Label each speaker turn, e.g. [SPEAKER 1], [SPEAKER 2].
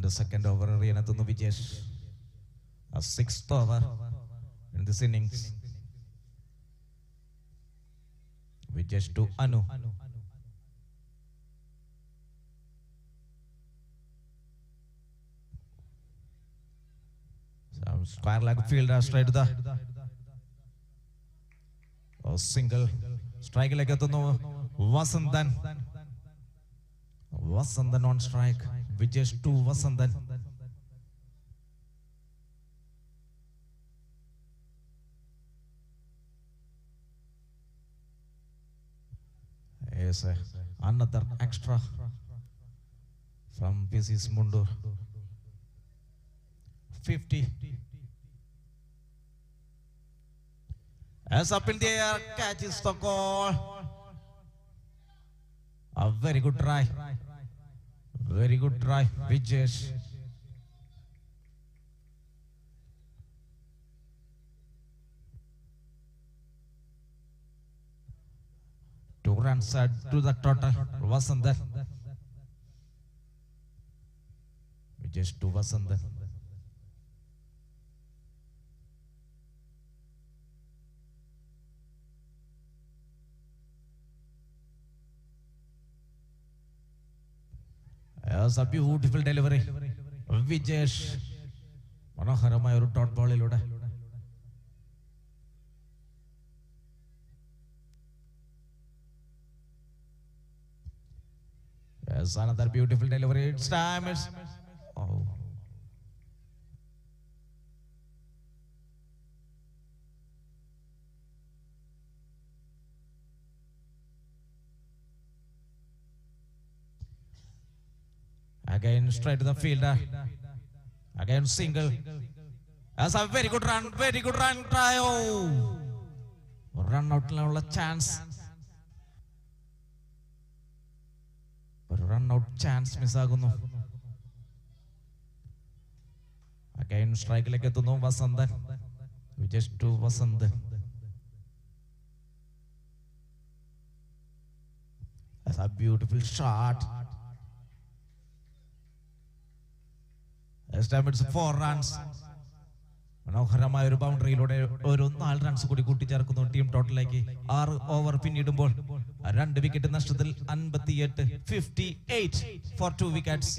[SPEAKER 1] And the second over എറിയാനെത്തുന്നു Vijesh. A sixth over in this innings. Vijesh to Anu. Some square leg fielder straight to the single strike leg എത്തുന്നു Vasanthan. Vasanthan on strike. Vijesh to Vasanthan. Yes, another extra from PC's Mundur. 50. As up in the air, catches the goal. A very good try. Very good try, Vijesh. Two runs to the total. Vasandan. Vijesh to Vasandan. As a beautiful delivery. Vijesh. മനോഹരമായ ഒരു dot ബോളിലൂടെ Yes, another beautiful delivery. It's time. Oh. Again, straight to the fielder. Again, single. That's a very good run. Very good run. Try. Oh. Run out level chance. Run out chance miss ആകുന്നു. Again strike ലേക്ക് എത്തുന്നു Vasanthan. Vijesh to Vasanthan. That's a beautiful shot. This time it's 4 runs. മനോഹരമായ ഒരു ബൗണ്ടറിയിലൂടെ ഒരു 4 runs കൂടി കൂട്ടിച്ചേർക്കുന്നു team ടോട്ടലിലേക്ക്. 6 over പിന്നിടുമ്പോൾ 2 wicket നഷ്ടത്തിൽ 58 for 2 wickets.